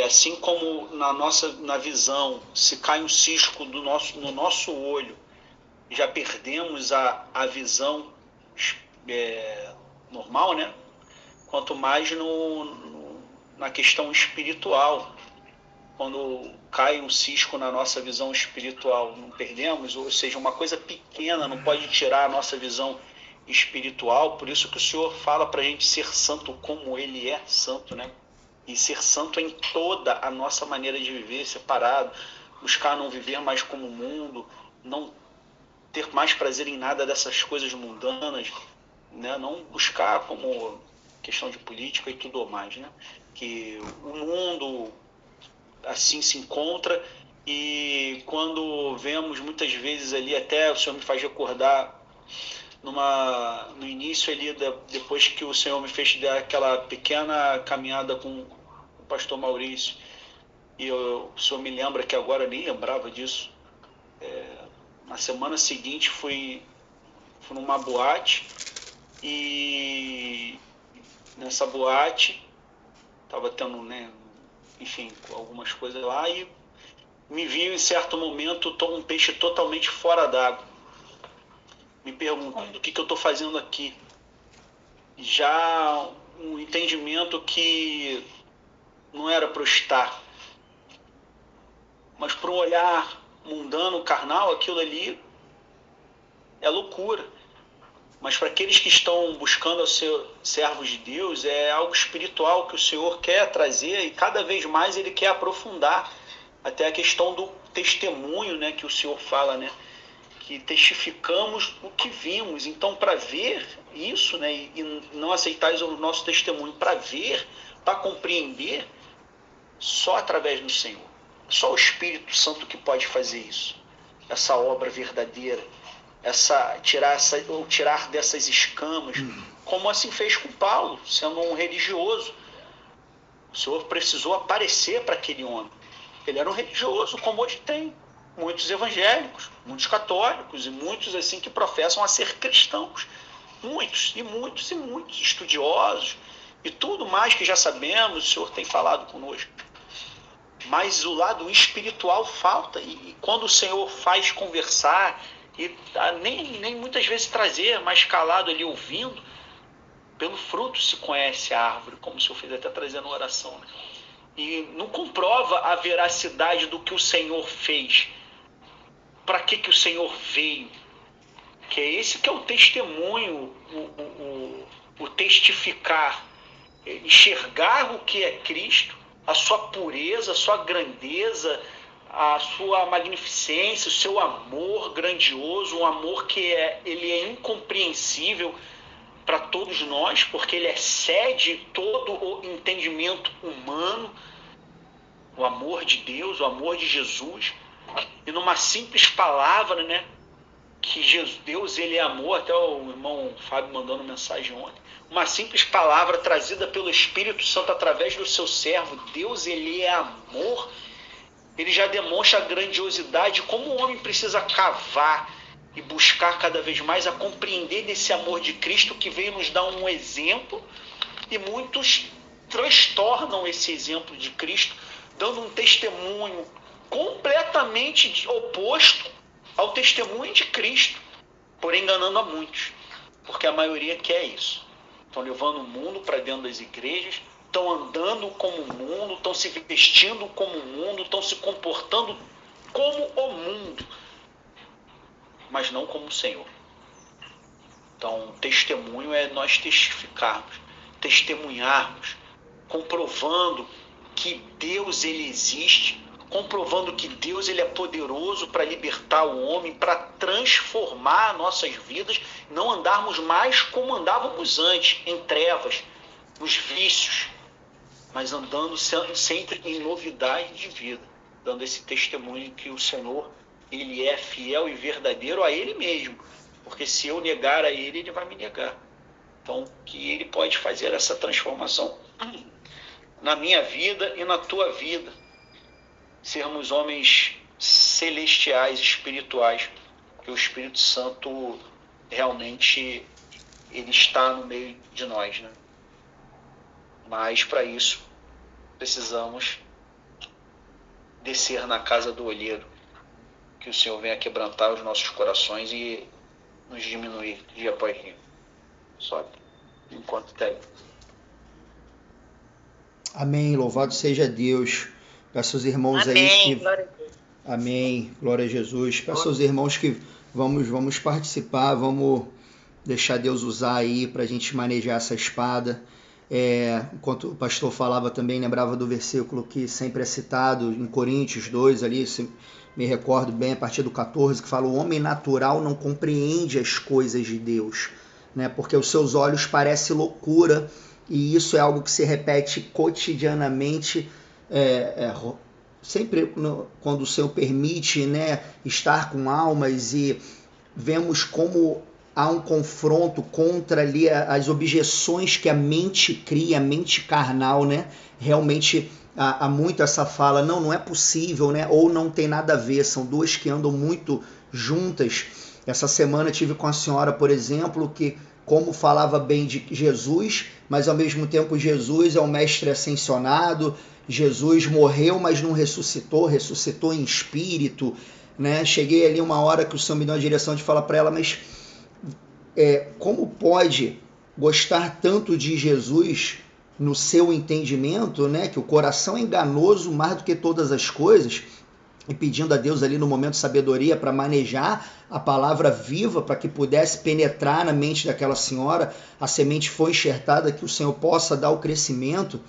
assim como na visão, se cai um cisco no nosso olho, já perdemos a visão normal, né? Quanto mais na questão espiritual. Quando cai um cisco na nossa visão espiritual, não perdemos, ou seja, uma coisa pequena não pode tirar a nossa visão espiritual. Por isso que o Senhor fala para a gente ser santo como Ele é santo, né? E ser santo em toda a nossa maneira de viver, separado, buscar não viver mais como o mundo, não ter mais prazer em nada dessas coisas mundanas, né? Não buscar como questão de política e tudo mais, né? Que o mundo assim se encontra, e quando vemos muitas vezes ali, até o Senhor me faz recordar no início ali, depois que o Senhor me fez dar aquela pequena caminhada com o pastor Maurício, e o Senhor me lembra que agora eu nem lembrava disso. Na semana seguinte fui numa boate, e nessa boate estava tendo, né, enfim, algumas coisas lá, e me vi em certo momento um peixe totalmente fora d'água, me perguntando o que eu estou fazendo aqui. Já um entendimento que não era para eu estar, mas para um olhar mundano, carnal, aquilo ali é loucura. Mas para aqueles que estão buscando ser servos de Deus, é algo espiritual que o Senhor quer trazer, e cada vez mais Ele quer aprofundar até a questão do testemunho, né, que o Senhor fala, né, que testificamos o que vimos. Então, para ver isso, né, e não aceitais o nosso testemunho, para ver, para compreender, só através do Senhor. Só o Espírito Santo que pode fazer isso, essa obra verdadeira, tirar dessas escamas, como assim fez com Paulo, sendo um religioso. O Senhor precisou aparecer para aquele homem. Ele era um religioso, como hoje tem muitos evangélicos, muitos católicos e muitos assim que professam a ser cristãos. Muitos estudiosos e tudo mais que já sabemos, o Senhor tem falado conosco. Mas o lado espiritual falta, e quando o Senhor faz conversar, e nem muitas vezes trazer, mas calado ali ouvindo, pelo fruto se conhece a árvore, como o Senhor fez até trazendo uma oração, né? E não comprova a veracidade do que o Senhor fez. Para que o Senhor veio? Que é esse que é o testemunho, o testificar, enxergar o que é Cristo, a sua pureza, a sua grandeza, a sua magnificência, o seu amor grandioso, um amor que ele é incompreensível para todos nós, porque ele excede todo o entendimento humano, o amor de Deus, o amor de Jesus. E numa simples palavra, né, que Deus ele é amor, até o irmão Fábio mandando mensagem ontem, uma simples palavra trazida pelo Espírito Santo através do seu servo, Deus ele é amor, ele já demonstra a grandiosidade, como o homem precisa cavar e buscar cada vez mais a compreender desse amor de Cristo, que veio nos dar um exemplo, e muitos transtornam esse exemplo de Cristo, dando um testemunho completamente oposto ao testemunho de Cristo, porém enganando a muitos, porque a maioria quer isso. Estão levando o mundo para dentro das igrejas, estão andando como o mundo, estão se vestindo como o mundo, estão se comportando como o mundo, mas não como o Senhor. Então, testemunho é nós testificarmos, testemunharmos, comprovando que Deus ele existe, comprovando que Deus ele é poderoso para libertar o homem, para transformar nossas vidas, não andarmos mais como andávamos antes, em trevas, nos vícios, mas andando sempre em novidade de vida, dando esse testemunho que o Senhor ele é fiel e verdadeiro a Ele mesmo, porque se eu negar a Ele, Ele vai me negar. Então, que Ele pode fazer essa transformação na minha vida e na tua vida, sermos homens celestiais, espirituais, que o Espírito Santo realmente ele está no meio de nós, né? Mas para isso precisamos descer na casa do olheiro. Que o Senhor venha quebrantar os nossos corações e nos diminuir dia após dia. Só enquanto tem. Amém. Louvado seja Deus. Peço aos irmãos Amém. aí que... Glória a Deus. Amém. Glória a Jesus. Peço aos irmãos que vamos participar, vamos deixar Deus usar aí para a gente manejar essa espada. Enquanto o pastor falava também, lembrava do versículo que sempre é citado em Coríntios 2, ali, se me recordo bem, a partir do 14, que fala: o homem natural não compreende as coisas de Deus, né? Porque os seus olhos parecem loucura, e isso é algo que se repete cotidianamente, sempre quando o Senhor permite, né, estar com almas, e vemos como há um confronto contra ali as objeções que a mente cria, a mente carnal, né? Realmente há muito essa fala, não é possível, né? Ou não tem nada a ver, são duas que andam muito juntas. Essa semana tive com a senhora, por exemplo, que como falava bem de Jesus, mas ao mesmo tempo Jesus é um mestre ascensionado, Jesus morreu, mas não ressuscitou, ressuscitou em espírito, né? Cheguei ali uma hora que o Senhor me deu a direção de falar para ela, mas como pode gostar tanto de Jesus no seu entendimento, né? Que o coração é enganoso mais do que todas as coisas, e pedindo a Deus ali no momento sabedoria para manejar a palavra viva, para que pudesse penetrar na mente daquela senhora. A semente foi enxertada, que o Senhor possa dar o crescimento.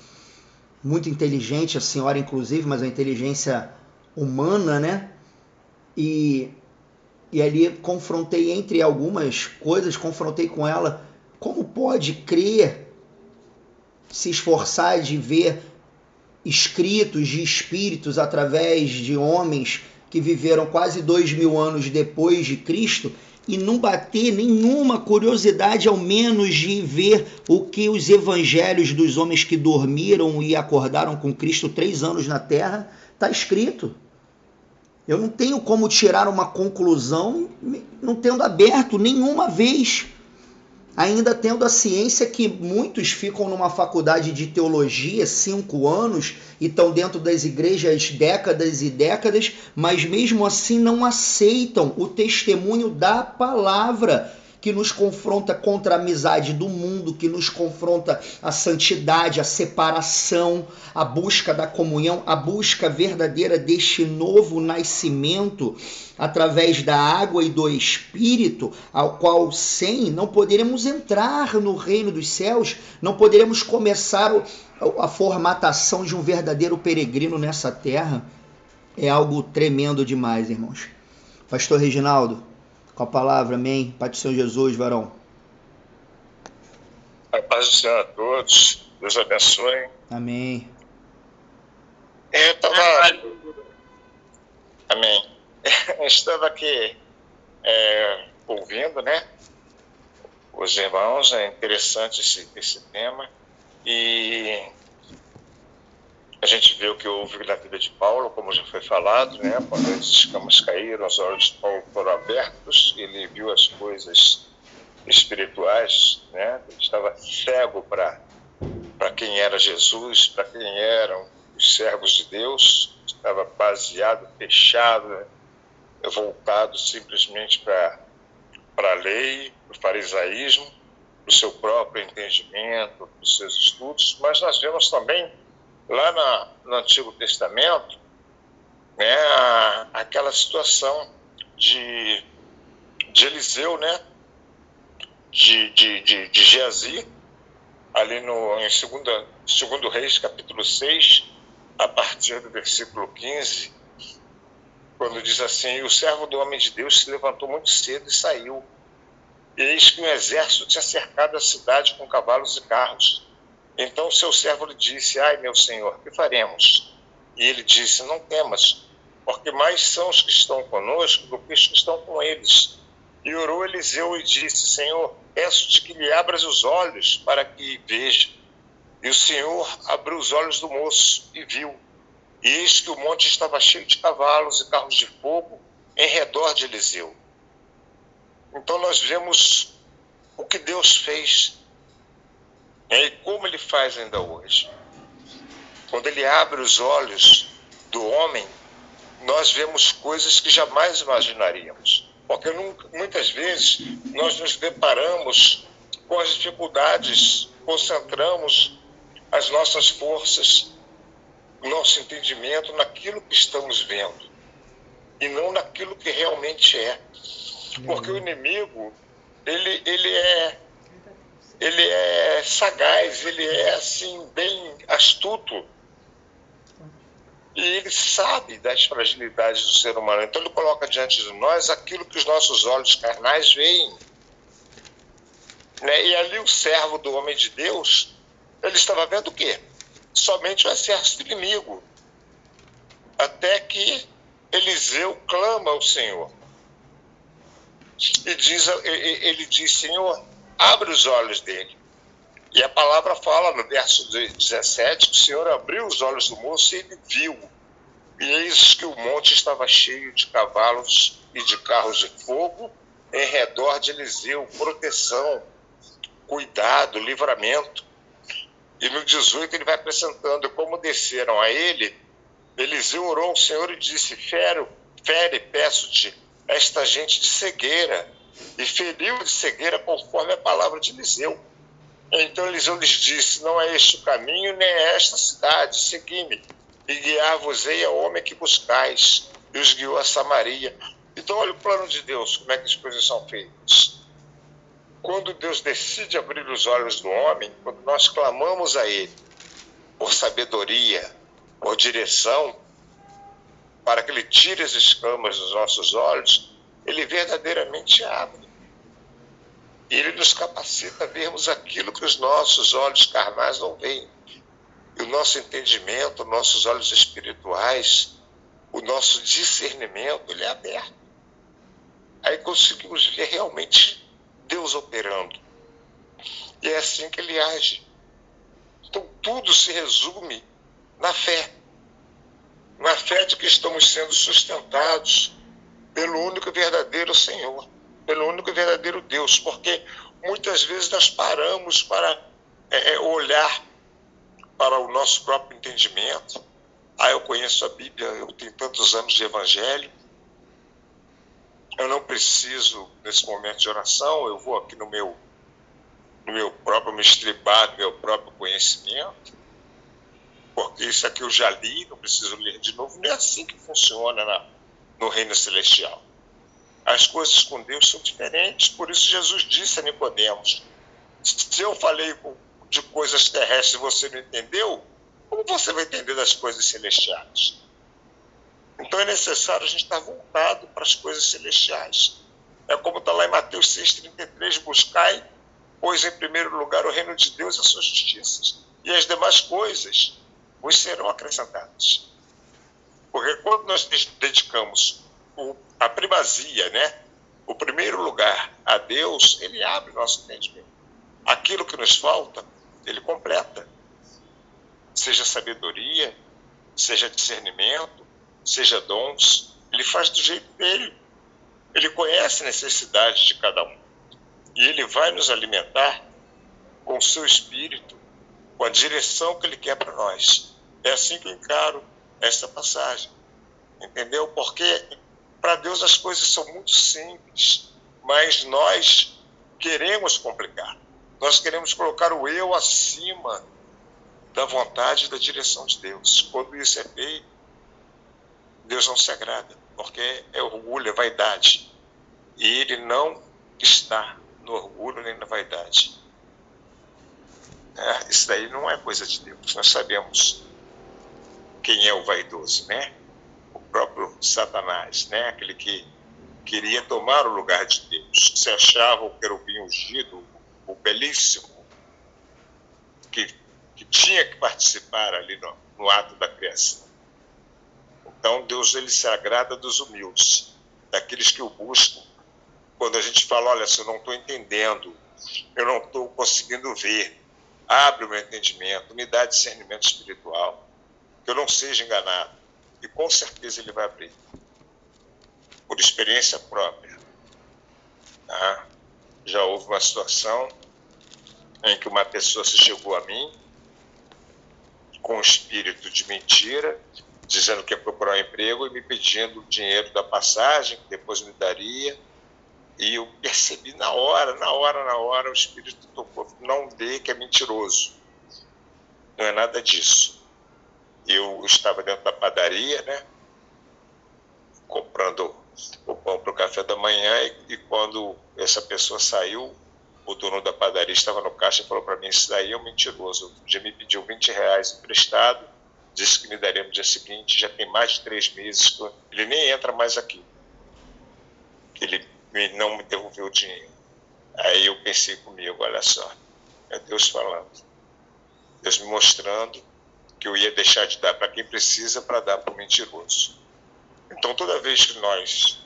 Muito inteligente a senhora, inclusive, mas a inteligência humana, né? E ali confrontei, entre algumas coisas, confrontei com ela: como pode crer, se esforçar de ver escritos de espíritos através de homens que viveram quase 2000 anos depois de Cristo, e não bater nenhuma curiosidade, ao menos, de ver o que os evangelhos dos homens que dormiram e acordaram com Cristo 3 anos na Terra está escrito. Eu não tenho como tirar uma conclusão não tendo aberto nenhuma vez, ainda tendo a ciência que muitos ficam numa faculdade de teologia 5 anos e estão dentro das igrejas décadas e décadas, mas mesmo assim não aceitam o testemunho da palavra, que nos confronta contra a amizade do mundo, que nos confronta a santidade, a separação, a busca da comunhão, a busca verdadeira deste novo nascimento através da água e do Espírito, ao qual sem não poderemos entrar no reino dos céus, não poderemos começar a formatação de um verdadeiro peregrino nessa terra. É algo tremendo demais, irmãos. Pastor Reginaldo, com a palavra, amém. Pai do Senhor Jesus, varão. A paz do Senhor a todos. Deus abençoe. Amém. Eu estava... Amém. Eu estava aqui ouvindo, né, os irmãos. É interessante esse tema. E a gente viu que houve na vida de Paulo, como já foi falado, né, quando as escamas caíram, os olhos de Paulo foram abertos, ele viu as coisas espirituais, né? Ele estava cego para quem era Jesus, para quem eram os servos de Deus, estava baseado, fechado, né? Voltado simplesmente para a lei, para o farisaísmo, para o seu próprio entendimento, para os seus estudos. Mas nós vemos também lá no Antigo Testamento, né, aquela situação de Eliseu, né, de Geazi, ali em 2 Reis, capítulo 6, a partir do versículo 15, quando diz assim: e o servo do homem de Deus se levantou muito cedo e saiu. E eis que um exército tinha cercado a cidade com cavalos e carros. Então o seu servo lhe disse: ai, meu senhor, que faremos? E ele disse: não temas, porque mais são os que estão conosco do que os que estão com eles. E orou Eliseu e disse: Senhor, peço-te que lhe abras os olhos para que veja. E o Senhor abriu os olhos do moço e viu. E eis que o monte estava cheio de cavalos e carros de fogo em redor de Eliseu. Então nós vemos o que Deus fez, né, e como Ele faz ainda hoje. Quando Ele abre os olhos do homem, nós vemos coisas que jamais imaginaríamos. Porque muitas vezes nós nos deparamos com as dificuldades, concentramos as nossas forças, o nosso entendimento naquilo que estamos vendo e não naquilo que realmente é. Porque o inimigo, ele é sagaz, ele é assim bem astuto e ele sabe das fragilidades do ser humano. Então ele coloca diante de nós aquilo que os nossos olhos carnais veem, né? E ali o servo do homem de Deus, ele estava vendo o quê? Somente o exército inimigo, até que Eliseu clama ao Senhor e ele diz: Senhor, abre os olhos dele. E a palavra fala no verso 17 que o Senhor abriu os olhos do moço e ele viu. E eis que o monte estava cheio de cavalos e de carros de fogo em redor de Eliseu, proteção, cuidado, livramento. E no 18 ele vai acrescentando: como desceram a ele, Eliseu orou ao Senhor e disse: fere, peço-te, esta gente de cegueira. E feriu de cegueira conforme a palavra de Eliseu. Então Eliseu lhes disse: não é este o caminho, nem é esta cidade, segui-me, e guiar-vos-ei ao homem que buscais. E os guiou a Samaria. Então olha o plano de Deus, como é que as coisas são feitas. Quando Deus decide abrir os olhos do homem, quando nós clamamos a Ele por sabedoria, por direção, para que Ele tire as escamas dos nossos olhos, Ele verdadeiramente abre. E Ele nos capacita a vermos aquilo que os nossos olhos carnais não veem. E o nosso entendimento, nossos olhos espirituais, o nosso discernimento, ele é aberto. Aí conseguimos ver realmente Deus operando. E é assim que Ele age. Então tudo se resume na fé. Na fé de que estamos sendo sustentados pelo único e verdadeiro Senhor, pelo único e verdadeiro Deus, porque muitas vezes nós paramos para olhar para o nosso próprio entendimento. Eu conheço a Bíblia, eu tenho tantos anos de evangelho, eu não preciso nesse momento de oração, eu vou aqui no meu próprio me estribar, no meu próprio conhecimento, porque isso aqui eu já li, não preciso ler de novo. Não é assim que funciona no reino celestial. As coisas com Deus são diferentes, por isso Jesus disse a Nicodemos: se eu falei de coisas terrestres e você não entendeu, como você vai entender das coisas celestiais? Então é necessário a gente estar voltado para as coisas celestiais. É como está lá em Mateus 6,33, buscai, pois em primeiro lugar o reino de Deus e a sua justiça, e as demais coisas vos serão acrescentadas. Porque quando nós dedicamos a primazia, né, o primeiro lugar a Deus, Ele abre nosso entendimento. Aquilo que nos falta, Ele completa. Seja sabedoria, seja discernimento, seja dons, Ele faz do jeito dele. Ele conhece a necessidade de cada um. E Ele vai nos alimentar com o seu Espírito, com a direção que Ele quer para nós. É assim que eu encaro esta passagem. Entendeu? Porque para Deus as coisas são muito simples, mas nós queremos complicar. Nós queremos colocar o eu acima da vontade e da direção de Deus. Quando isso é feito, Deus não se agrada, porque é orgulho, é vaidade. E Ele não está no orgulho nem na vaidade. Isso daí não é coisa de Deus. Nós sabemos quem é o vaidoso, né? O próprio Satanás, né? Aquele que queria tomar o lugar de Deus. Se achava o querubim ungido, o belíssimo, que tinha que participar ali no ato da criação. Então Deus, Ele se agrada dos humildes, daqueles que o buscam. Quando a gente fala: olha, se eu não estou entendendo, eu não estou conseguindo ver, abre o meu entendimento, me dá discernimento espiritual, que eu não seja enganado. E com certeza Ele vai abrir. Por experiência própria. Já houve uma situação em que uma pessoa se chegou a mim com um espírito de mentira, dizendo que ia procurar um emprego e me pedindo dinheiro da passagem, que depois me daria. E eu percebi na hora, o Espírito tocou, não dê, que é mentiroso. Não é nada disso. Eu estava dentro da padaria, né, comprando o pão para o café da manhã, e quando essa pessoa saiu, o dono da padaria estava no caixa e falou para mim: isso daí é um mentiroso. Já me pediu R$20 emprestado, disse que me daria no dia seguinte, já tem mais de 3 meses, ele nem entra mais aqui. Ele não me devolveu o dinheiro. Aí eu pensei comigo, olha só, é Deus falando, Deus me mostrando que eu ia deixar de dar para quem precisa para dar para o mentiroso. Então, toda vez que nós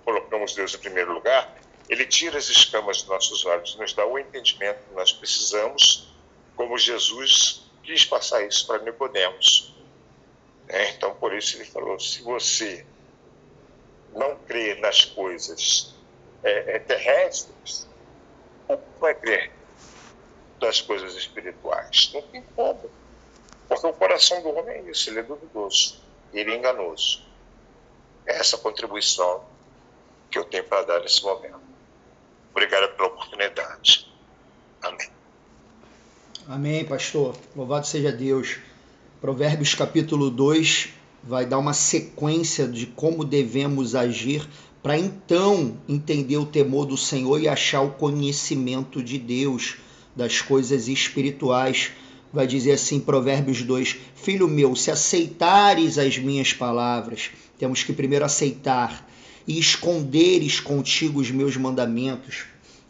colocamos Deus em primeiro lugar, Ele tira as escamas dos nossos olhos, nos dá o entendimento que nós precisamos, como Jesus quis passar isso para Nicodemos. Então, por isso Ele falou: se você não crê nas coisas terrestres, como vai crer das coisas espirituais? Não tem como. Porque o coração do homem é isso, ele é duvidoso, ele é enganoso. É essa contribuição que eu tenho para dar nesse momento. Obrigado pela oportunidade. Amém. Amém, pastor. Louvado seja Deus. Provérbios capítulo 2 vai dar uma sequência de como devemos agir para então entender o temor do Senhor e achar o conhecimento de Deus, das coisas espirituais. Vai dizer assim, Provérbios 2, filho meu, se aceitares as minhas palavras, temos que primeiro aceitar, e esconderes contigo os meus mandamentos,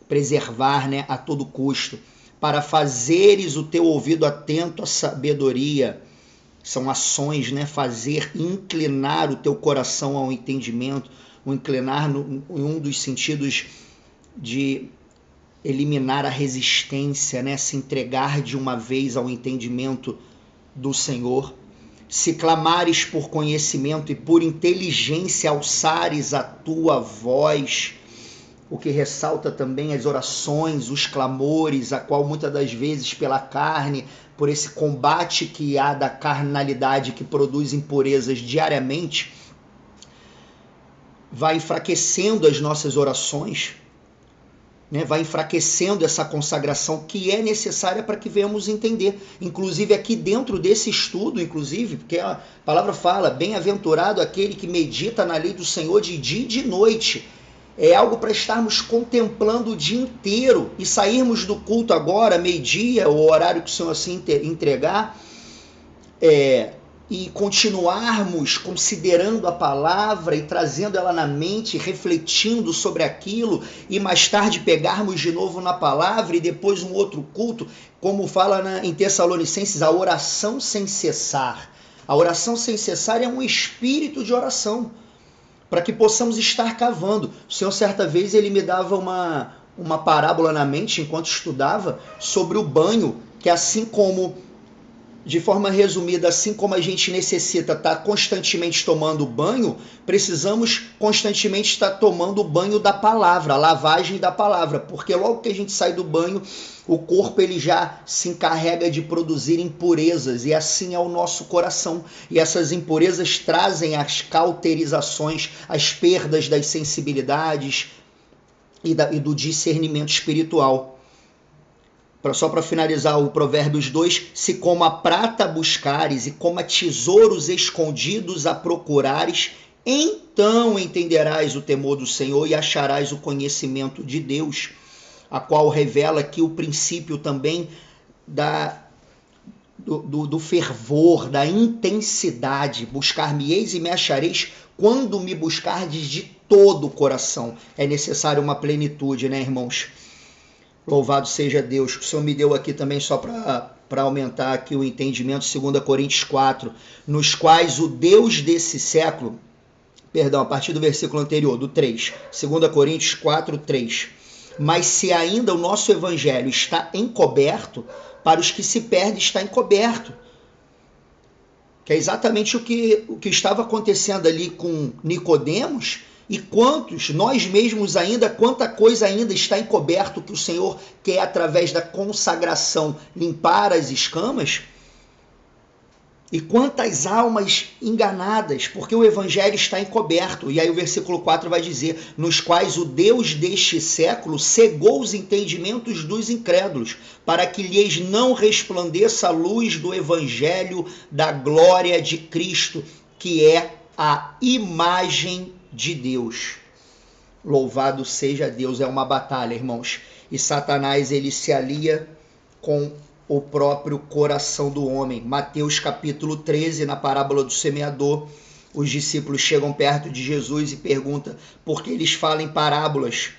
preservar, a todo custo, para fazeres o teu ouvido atento à sabedoria, são ações, fazer, inclinar o teu coração ao entendimento, o inclinar em um dos sentidos de eliminar a resistência, se entregar de uma vez ao entendimento do Senhor. Se clamares por conhecimento e por inteligência alçares a tua voz, o que ressalta também as orações, os clamores, a qual muitas das vezes pela carne, por esse combate que há da carnalidade que produz impurezas diariamente, vai enfraquecendo as nossas orações, vai enfraquecendo essa consagração que é necessária para que venhamos entender. Inclusive aqui dentro desse estudo, porque a palavra fala, bem-aventurado aquele que medita na lei do Senhor de dia e de noite. É algo para estarmos contemplando o dia inteiro e sairmos do culto agora, meio-dia, o horário que o Senhor assim entregar, e continuarmos considerando a palavra e trazendo ela na mente, refletindo sobre aquilo, e mais tarde pegarmos de novo na palavra e depois um outro culto, como fala em Tessalonicenses, a oração sem cessar. A oração sem cessar é um espírito de oração, para que possamos estar cavando. O Senhor, certa vez, ele me dava uma parábola na mente, enquanto estudava, sobre o banho, que assim como, de forma resumida, assim como a gente necessita estar constantemente tomando banho, precisamos constantemente estar tomando o banho da palavra, a lavagem da palavra, porque logo que a gente sai do banho, o corpo ele já se encarrega de produzir impurezas, e assim é o nosso coração. E essas impurezas trazem as cauterizações, as perdas das sensibilidades e do discernimento espiritual. Só para finalizar o Provérbios 2, se como a prata buscares e como a tesouros escondidos a procurares, então entenderás o temor do Senhor e acharás o conhecimento de Deus, a qual revela aqui o princípio também do fervor, da intensidade. Buscar-me-eis e me achareis quando me buscardes de todo o coração. É necessário uma plenitude, irmãos? Louvado seja Deus. O Senhor me deu aqui também, só para aumentar aqui o entendimento, 2 Coríntios 4, nos quais o Deus desse século, a partir do versículo anterior, do 3, 2 Coríntios 4, 3, mas se ainda o nosso evangelho está encoberto, para os que se perdem está encoberto. Que é exatamente o que estava acontecendo ali com Nicodemos, e nós mesmos ainda, quanta coisa ainda está encoberto que o Senhor quer, através da consagração, limpar as escamas. E quantas almas enganadas, porque o evangelho está encoberto. E aí o versículo 4 vai dizer, nos quais o Deus deste século cegou os entendimentos dos incrédulos, para que lhes não resplandeça a luz do evangelho da glória de Cristo, que é a imagem de Deus. Louvado seja Deus. É uma batalha, irmãos. E Satanás, ele se alia com o próprio coração do homem. Mateus capítulo 13, na parábola do semeador, os discípulos chegam perto de Jesus e perguntam por que eles falam em parábolas.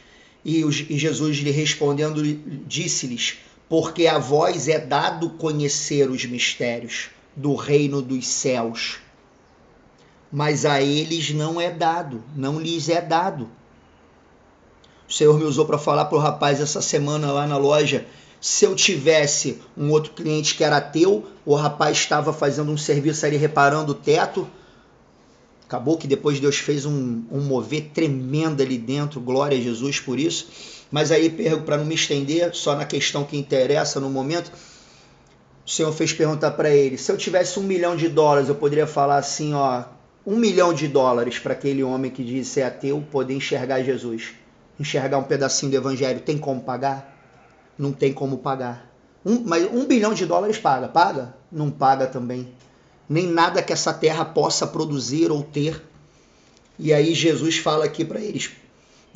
E Jesus lhe respondendo, disse-lhes, porque a vós é dado conhecer os mistérios do reino dos céus, mas a eles não é dado, não lhes é dado. O Senhor me usou para falar para o rapaz essa semana lá na loja. Se eu tivesse um outro cliente que era ateu, o rapaz estava fazendo um serviço ali reparando o teto. Acabou que depois Deus fez um mover tremendo ali dentro, glória a Jesus por isso. Mas aí, para não me estender, só na questão que interessa no momento, o Senhor fez perguntar para ele, se eu tivesse $1 milhão, eu poderia falar assim, ó, $1 milhão para aquele homem que diz ser ateu poder enxergar Jesus, enxergar um pedacinho do evangelho, tem como pagar? Não tem como pagar. Mas $1 bilhão paga? Paga? Não paga também. Nem nada que essa terra possa produzir ou ter. E aí Jesus fala aqui para eles,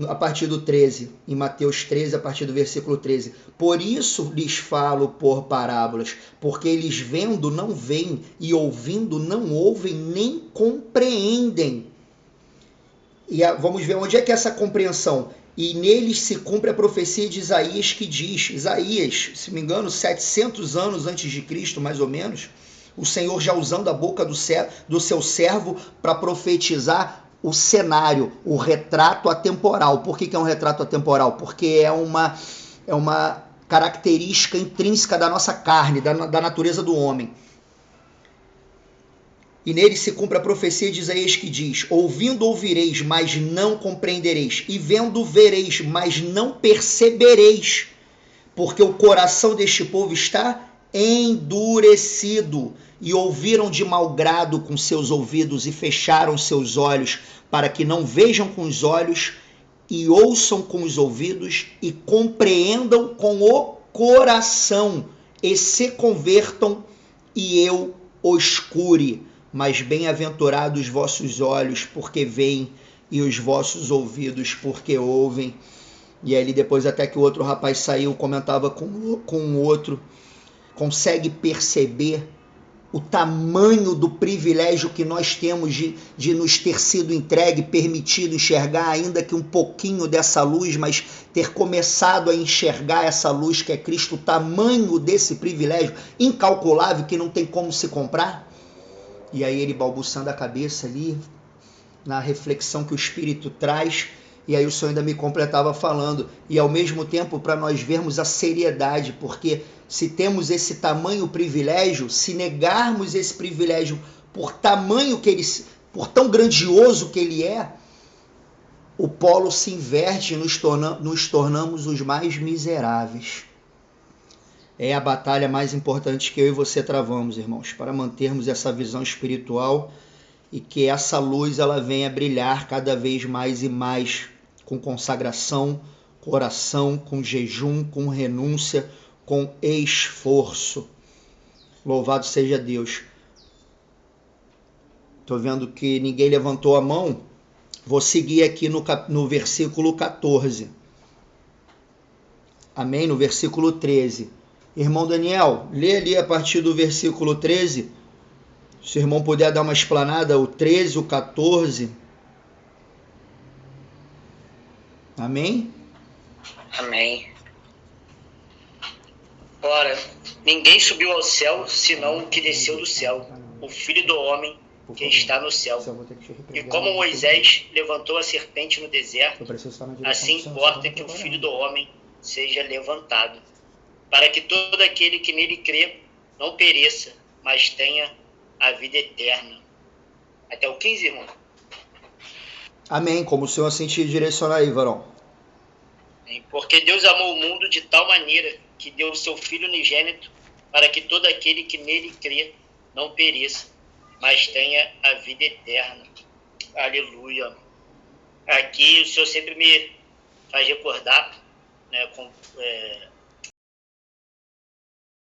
a partir do 13, em Mateus 13, a partir do versículo 13. Por isso lhes falo por parábolas, porque eles vendo não veem e ouvindo não ouvem nem compreendem. E vamos ver onde é que é essa compreensão. E neles se cumpre a profecia de Isaías que diz, Isaías, se me engano, 700 anos antes de Cristo, mais ou menos, o Senhor já usando a boca do seu servo para profetizar o cenário, o retrato atemporal. Por que é um retrato atemporal? Porque é uma característica intrínseca da nossa carne, da natureza do homem. E nele se cumpre a profecia de Isaías que diz, ouvindo ouvireis, mas não compreendereis, e vendo vereis, mas não percebereis, porque o coração deste povo está endurecido, e ouviram de mau grado com seus ouvidos, e fecharam seus olhos, para que não vejam com os olhos, e ouçam com os ouvidos, e compreendam com o coração, e se convertam, e eu os cure. Mas bem-aventurados os vossos olhos, porque veem, e os vossos ouvidos, porque ouvem. E ali depois até que o outro rapaz saiu, comentava com o outro, consegue perceber o tamanho do privilégio que nós temos de nos ter sido entregue, permitido enxergar ainda que um pouquinho dessa luz, mas ter começado a enxergar essa luz que é Cristo, o tamanho desse privilégio incalculável que não tem como se comprar? E aí ele balbuciando a cabeça ali, na reflexão que o Espírito traz, e aí o Senhor ainda me completava falando, e ao mesmo tempo para nós vermos a seriedade, porque se temos esse tamanho privilégio, se negarmos esse privilégio por tão grandioso que ele é, o polo se inverte e nos tornamos os mais miseráveis. É a batalha mais importante que eu e você travamos, irmãos, para mantermos essa visão espiritual e que essa luz ela venha brilhar cada vez mais e mais, com consagração, com oração, com jejum, com renúncia, com esforço. Louvado seja Deus. Estou vendo que ninguém levantou a mão. Vou seguir aqui no versículo 14. Amém? No versículo 13. Irmão Daniel, lê ali a partir do versículo 13. Se o irmão puder dar uma explanada, o 13, o 14. Amém? Amém. Ora, ninguém subiu ao céu, senão o que desceu do céu, o Filho do Homem que está no céu. E como Moisés levantou a serpente no deserto, assim importa que o Filho do Homem seja levantado, para que todo aquele que nele crê não pereça, mas tenha a vida eterna. Até o 15, irmão. Amém. Como o Senhor assim te direciona aí, varão. Porque Deus amou o mundo de tal maneira que deu o seu Filho unigênito, para que todo aquele que nele crê não pereça, mas tenha a vida eterna. Aleluia. Aqui o Senhor sempre me faz recordar, né,